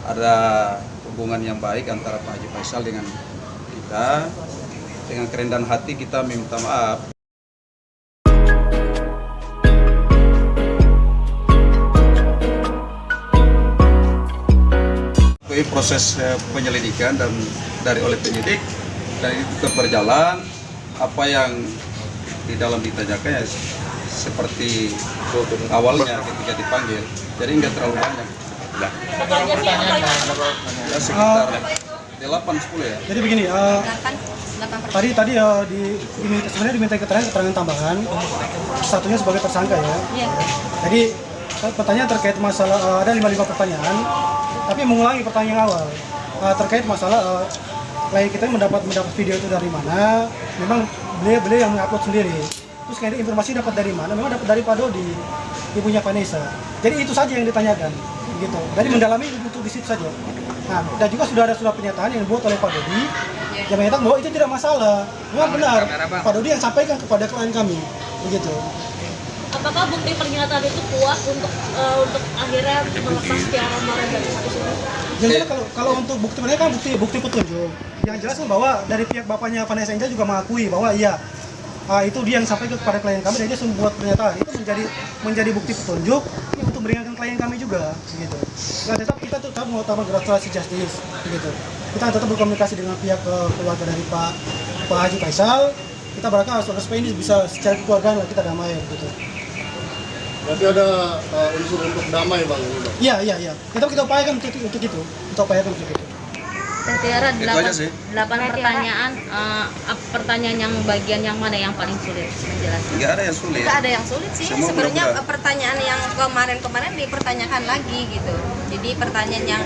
ada hubungan yang baik antara Pak Haji Faisal dengan kita. Dengan kerendahan hati kita minta maaf. Proses penyelidikan dan oleh penyidik dan itu berjalan, apa yang di dalam ditanyakan ya seperti awalnya ketika dipanggil, jadi nggak terlalu banyak. Ya, sekitar 8-10 ya. Jadi begini, tadi sebenarnya diminta keterangan tambahan, satunya sebagai tersangka ya. Jadi pertanyaan terkait masalah ada 55 pertanyaan, tapi mengulangi pertanyaan awal terkait masalah klien kita mendapat video itu dari mana. Memang beliau yang mengupload sendiri. Terus kayak informasi dapat dari mana? Memang dapat dari Pak Dodi, ibunya Vanessa. Jadi itu saja yang ditanyakan, gitu. Dari mendalami untuk di situ saja. Nah, dan juga sudah ada surat pernyataan yang dibuat oleh Pak Dodi yang menyatakan bahwa itu tidak masalah. Memang benar, Pak Dodi yang sampaikan kepada klien kami, begitu. Apakah bukti pernyataan itu kuat untuk akhirnya melepas Tiara Maren dari kasus ini? Jadi kalau untuk bukti mereka kan bukti petunjuk. Yang jelas kan bahwa dari pihak bapaknya Vanessa Angel juga mengakui bahwa iya itu dia yang sampaikan kepada klien kami dan dia sudah membuat pernyataan. Itu menjadi bukti petunjuk untuk meringankan klien kami juga, begitu. Nah, tetap kita tetap mengutamakan restoratif justice, begitu. Kita tetap berkomunikasi dengan pihak keluarga dari Pak Haji Faisal. Kita berharap supaya ini bisa secara keluargaan kita damai, gitu. Berarti ada unsur untuk damai, Bang? Iya. Kita upayakan untuk itu. Teh Tiara, 8 pertanyaan, pertanyaan yang bagian yang mana yang paling sulit menjelaskan? Nggak ada yang sulit. Nggak ada yang sulit sih. Sebenarnya pertanyaan yang kemarin dipertanyakan lagi gitu. Jadi pertanyaan yang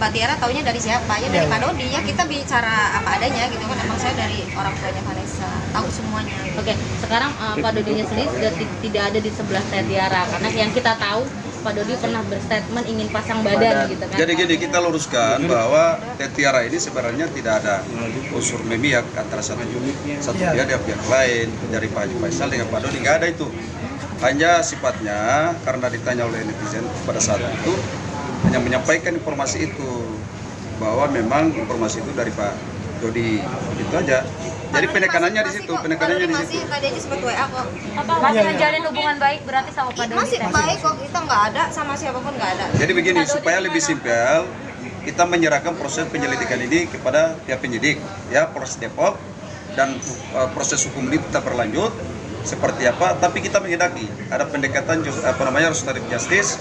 Mbak Tiara taunya dari siapa? Ya dari Pak Dodi. Ya kita bicara apa adanya gitu kan. Emang saya dari orang tuanya Vanessa, tahu semuanya. Oke, sekarang Pak Dodinya sendiri sudah tidak ada di sebelah Teh Tiara karena yang kita tahu Pak Dodi pernah berstatement ingin pasang badan gitu kan. Jadi gini, kita luruskan bahwa Teh Tiara ini sebenarnya tidak ada unsur memihak antara satu pihak lain dari Pak Haji Faisal dengan Pak Dodi, nggak ada itu. Hanya sifatnya karena ditanya oleh netizen pada saat itu hanya menyampaikan informasi itu bahwa memang informasi itu dari Pak Dodi, itu aja. Jadi penekanannya di situ, Tadi aja sempat WA kok. Masih menjalin hubungan baik berarti sama Pak Dodi? Masih baik kok, kita nggak ada sama siapapun nggak ada. Jadi begini, supaya lebih simpel, kita menyerahkan proses penyelidikan ini kepada pihak penyidik, ya Polres Depok, dan proses hukum ini tetap berlanjut seperti apa. Tapi kita menghendaki ada pendekatan restoratif justice,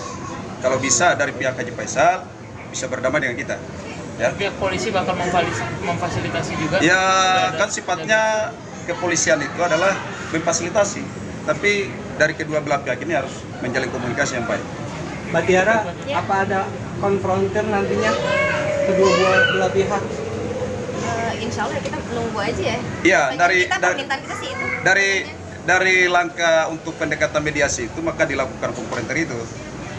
kalau bisa dari pihak Haji Faisal bisa berdamai dengan kita. Ya. Pihak polisi bakal memfasilitasi juga? Ya kan sifatnya kepolisian itu adalah memfasilitasi, tapi dari kedua belah pihak ini harus menjalin komunikasi yang baik. Mbak Tiara, apa ada konfrontir nantinya kedua belah pihak? Insya Allah kita nunggu aja ya. Iya, permintaan kita sih itu. Dari langkah untuk pendekatan mediasi itu maka dilakukan konfrontir itu.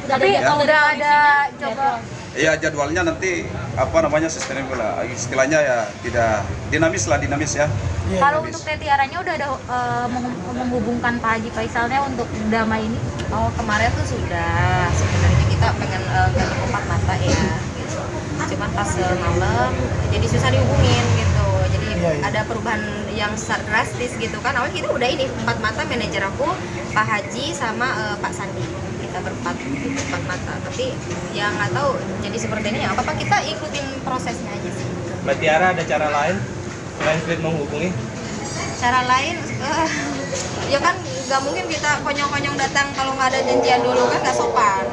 Tapi udah ada coba. Iya, jadwalnya nanti sustainable lah, istilahnya ya tidak dinamis ya. Kalau untuk Teh Tiaranya udah ada menghubungkan Pak Haji Faisalnya untuk damai ini? Oh, kemarin tuh sudah, sebenarnya kita pengen ganti empat mata ya gitu. Cuman pas malam jadi susah dihubungin gitu. Jadi ada perubahan yang drastis gitu kan. Awalnya kita udah ini empat mata, manajer aku, Pak Haji sama Pak Sandi. Kita berempat mata, tapi yang nggak tahu jadi seperti ini ya apa-apa, kita ikutin prosesnya aja sih. Mbak Tiara, ada cara lain selain sulit menghubungi? Cara lain ya kan nggak mungkin kita konyong-konyong datang kalau nggak ada janjian dulu kan nggak sopan.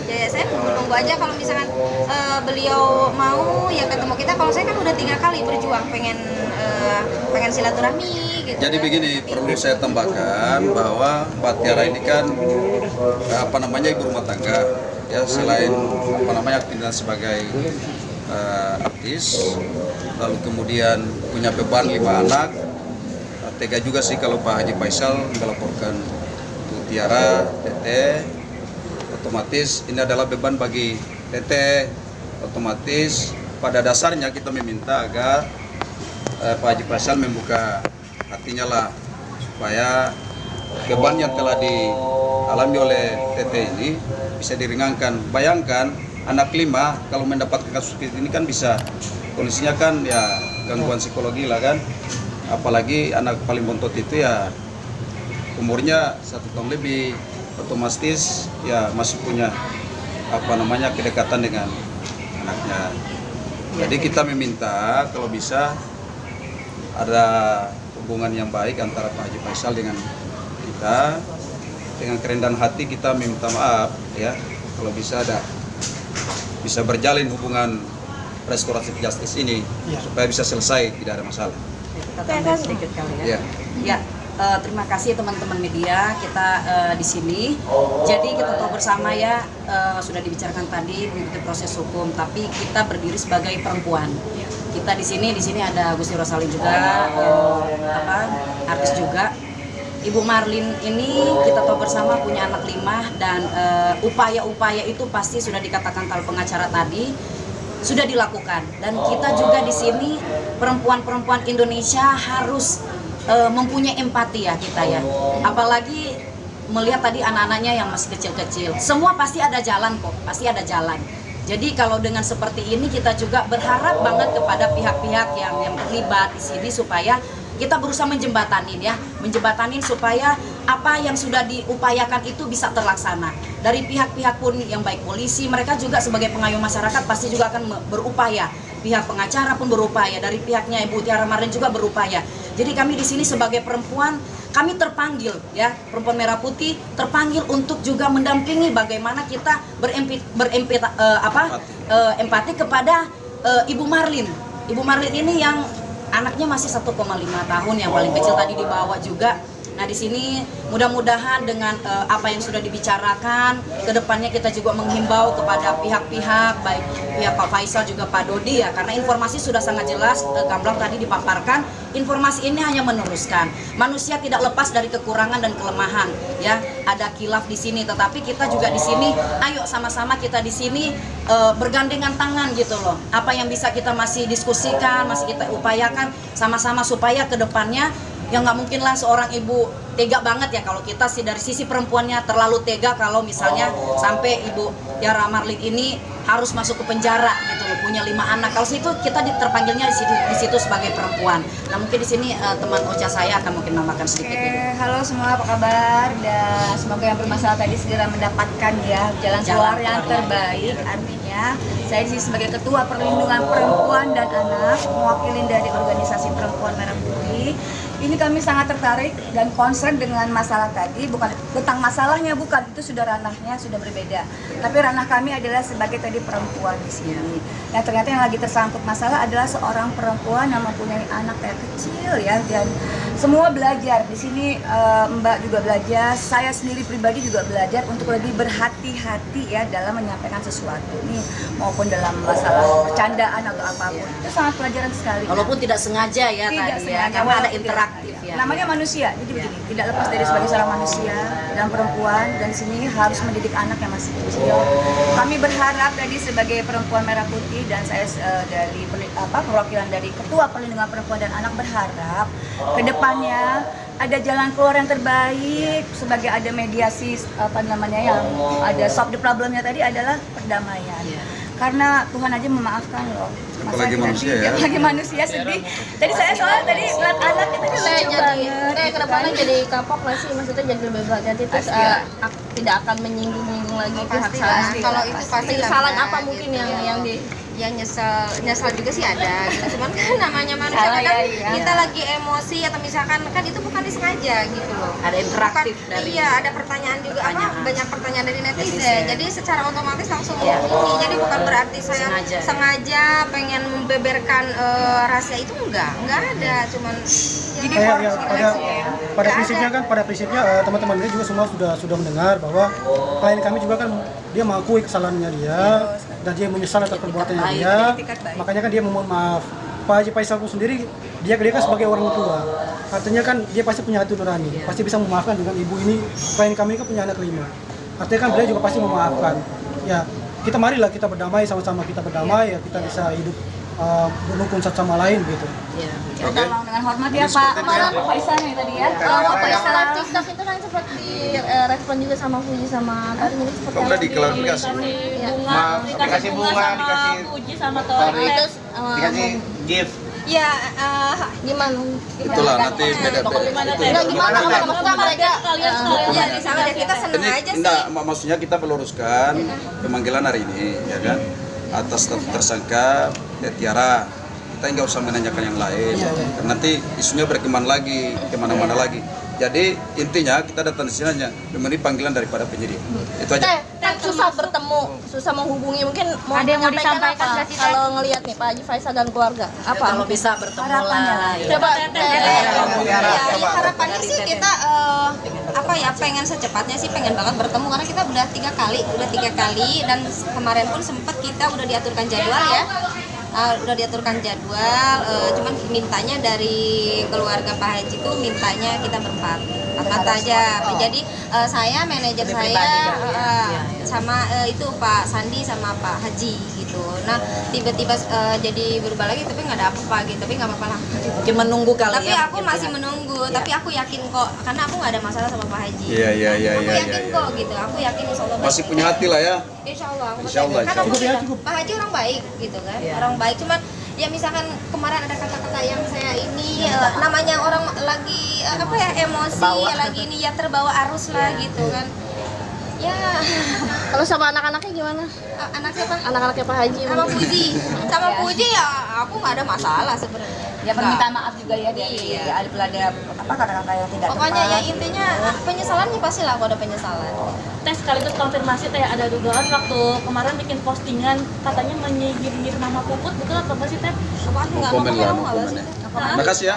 Ya saya menunggu aja kalau misalkan beliau mau ya ketemu kita. Kalau saya kan udah 3 kali berjuang pengen silaturahmi gitu. Jadi begini, perlu saya tambahkan bahwa Mbak Tiara ini kan ibu rumah tangga ya, selain aktivitas sebagai artis, lalu kemudian punya beban 5 anak. Tega juga sih kalau Pak Haji Faisal melaporkan Bu Tiara, Teteh, otomatis ini adalah beban bagi Teteh. Otomatis pada dasarnya kita meminta agar Pak Haji Faisal membuka hatinya lah, supaya beban yang telah dialami oleh Teteh ini bisa diringankan. Bayangkan anak 5 kalau mendapatkan kasus ini kan bisa kondisinya kan ya gangguan psikologi lah kan, apalagi anak paling bontot itu ya umurnya 1 tahun lebih, otomatis ya masih punya kedekatan dengan anaknya. Jadi kita meminta kalau bisa ada hubungan yang baik antara Pak Haji Faisal dengan kita. Dengan kerendahan hati kita meminta maaf ya, kalau bisa berjalin hubungan restoratif justice ini supaya bisa selesai, tidak ada masalah. Kita tambah sedikit kali ya. Ya, terima kasih teman-teman media, kita di sini. Jadi kita tahu bersama ya, sudah dibicarakan tadi mengikuti proses hukum, tapi kita berdiri sebagai perempuan. Kita di sini ada Gusti Rosalin juga, artis juga. Ibu Marlin ini kita tahu bersama punya anak 5 dan upaya-upaya itu pasti sudah dikatakan kalau pengacara tadi sudah dilakukan, dan kita juga di sini perempuan-perempuan Indonesia harus mempunyai empati ya kita ya, apalagi melihat tadi anak-anaknya yang masih kecil-kecil. Semua pasti ada jalan kok, pasti ada jalan. Jadi kalau dengan seperti ini kita juga berharap banget kepada pihak-pihak yang terlibat di sini supaya kita berusaha menjembatanin supaya apa yang sudah diupayakan itu bisa terlaksana. Dari pihak-pihak pun yang baik polisi, mereka juga sebagai pengayom masyarakat pasti juga akan berupaya. Pihak pengacara pun berupaya, dari pihaknya Ibu Tiara Marlin juga berupaya. Jadi kami di sini sebagai perempuan, kami terpanggil ya, Perempuan Merah Putih terpanggil untuk juga mendampingi bagaimana kita empati kepada Ibu Marlin. Ibu Marlin ini yang anaknya masih 1,5 tahun, yang paling kecil tadi dibawa juga. Nah di sini mudah-mudahan dengan apa yang sudah dibicarakan, kedepannya kita juga menghimbau kepada pihak-pihak, baik pihak Pak Faisal juga Pak Dodi ya, karena informasi sudah sangat jelas, gamblang tadi dipaparkan. Informasi ini hanya meneruskan. Manusia tidak lepas dari kekurangan dan kelemahan ya. Ada khilaf di sini, tetapi kita juga di sini, ayo sama-sama kita di sini bergandengan tangan gitu loh. Apa yang bisa kita masih diskusikan, masih kita upayakan sama-sama supaya kedepannya ya nggak mungkin lah seorang ibu tega banget ya kalau kita sih dari sisi perempuannya terlalu tega kalau misalnya sampai Ibu Tiara Marlin ini harus masuk ke penjara gitu loh, punya 5 anak. Kalau situ kita terpanggilnya di situ sebagai perempuan. Nah mungkin di sini teman Ocha saya akan mungkin nambahkan sedikit. Halo semua, apa kabar? Dan semoga yang bermasalah tadi segera mendapatkan ya jalan keluar yang terbaik. Artinya saya di sini sebagai Ketua Perlindungan Perempuan dan Anak, mewakili dari organisasi Perempuan Merah Putih. Ini kami sangat tertarik dan concern dengan masalah tadi, bukan tentang masalahnya, bukan, itu sudah ranahnya sudah berbeda. Tapi ranah kami adalah sebagai tadi perempuan di sini. Nah ternyata yang lagi tersangkut masalah adalah seorang perempuan yang mempunyai anak kayak kecil ya, dan semua belajar di sini. Mbak juga belajar, saya sendiri pribadi juga belajar untuk lebih berhati-hati ya dalam menyampaikan sesuatu ini, maupun dalam masalah bercandaan atau apapun. Itu sangat pelajaran sekali. Walaupun tidak sengaja ya tidak tadi sengaja, ya, karena ada interaktif ya. Namanya manusia, jadi begini, tidak lepas dari sebagai seorang manusia dan perempuan, dan sini harus mendidik anak yang masih kecil. Kami berharap tadi sebagai Perempuan Merah Putih dan saya dari perwakilan dari Ketua Perlindungan Perempuan dan Anak berharap kedepannya ada jalan keluar yang terbaik, sebagai ada mediasi yang ada solve the problemnya tadi adalah perdamaian. Karena Tuhan aja memaafkan loh. Apalagi manusia ya. Apalagi manusia sedih. Tadi saya soalnya tadi ngeliat anak itu lucu banget. Kedepannya jadi kapok nggak sih? Maksudnya jadi lebih berhati-hati terus tidak akan menyinggung lagi pihak salah. Kalau itu pasti kesalahan apa mungkin yang di ya nyesal juga sih ada gitu. Cuman kan namanya manusia kadang kita lagi emosi atau misalkan kan itu bukan disengaja gitu loh. Ada interaktif dari ada pertanyaan juga banyak pertanyaan dari netizen. Jadi secara otomatis langsung menghubungi. Jadi bukan berarti saya sengaja pengen membeberkan rahasia itu enggak ada, cuman jadi pada prinsipnya teman-teman ini juga semua sudah mendengar bahwa klien kami juga kan dia mengakui kesalahannya dia dan dia menyesal atas perbuatannya dia, makanya kan dia memohon maaf. Pak Haji Faisal sendiri dia kan sebagai orang tua, artinya kan dia pasti punya hati nurani, pasti bisa memaafkan dengan ibu ini. Klien kami kan punya anak 5, artinya kan beliau juga pasti memaafkan. Ya kita marilah kita berdamai, sama-sama kita berdamai ya, kita bisa hidup berrukun satu sama lain gitu. Ya, Oke. tolong dengan hormat ya Pak. Kemarin Pak Faisal yang tadi ya. Pak Faisal. Live TikTok itu kan sempat direspon juga sama Fuji sama Tori, jadi seperti Udah diklarifikasi. Dikasih bunga, dikasih Fuji sama Tori terus dikasih gift. ya gimana? Itulah nanti beda. Enggak gimana maksudnya mereka kalian Ya, di sana deh, kita seneng Ini aja sih. enggak, maksudnya kita meluruskan pemanggilan hari ini, ya kan? Atas status tersangka Tiara. Kita nggak usah menanyakan yang lain. Nanti isunya berkembang lagi, kemana-mana lagi. Jadi intinya kita datang di sini hanya memenuhi panggilan daripada penyidik. Itu aja. Kan susah bertemu, susah menghubungi, mungkin mau Ada yang mau menyampaikan disampaikan apa? nggak sih, Teh? Kalau ngelihat nih Pak Haji Faisal dan keluarga, apa? Kalau bisa bertemu lah. Coba Ya, harapannya sih kita apa ya, pengen secepatnya sih, pengen banget bertemu karena kita udah tiga kali dan kemarin pun sempat kita udah diaturkan jadwal ya. Udah diaturkan jadwal, cuman mintanya dari keluarga Pak Haji tuh mintanya kita berempat aja. Jadi saya, manajer saya, sama itu Pak Sandi sama Pak Haji gitu. Nah tiba-tiba jadi berubah lagi, tapi nggak ada apa-apa gitu, tapi nggak apa-apa lah. Mungkin menunggu kali Tapi ya. aku masih menunggu, tapi aku yakin kok, karena aku nggak ada masalah sama Pak Haji. Iya. Aku yakin kok gitu, aku yakin insya Allah Masih punya hati lah ya. Insya Allah, aku Insya Allah, percaya. insya Karena Allah. aku Pak Haji orang baik gitu kan, orang baik. Cuman ya misalkan kemarin ada kakak-kakak yang saya ini namanya orang lagi apa ya, emosi lagi ini ya, terbawa arus lah gitu kan. Ya, Kalau sama anak-anaknya gimana? anaknya apa? Anak-anaknya Pak Haji. Sama Puji ya aku nggak ada masalah sebenarnya. Ya permintaan maaf juga ya di ada apa kata-kata yang tidak Pokoknya ya tepat. intinya penyesalannya pasti lah, aku ada penyesalan. Tes sekaligus konfirmasi Teh, ada dugaan waktu kemarin bikin postingan katanya menyindir nama Puput, betul atau apa sih Teh? Aku nggak Komen lah, ngomong, komen ya. Makasih ya.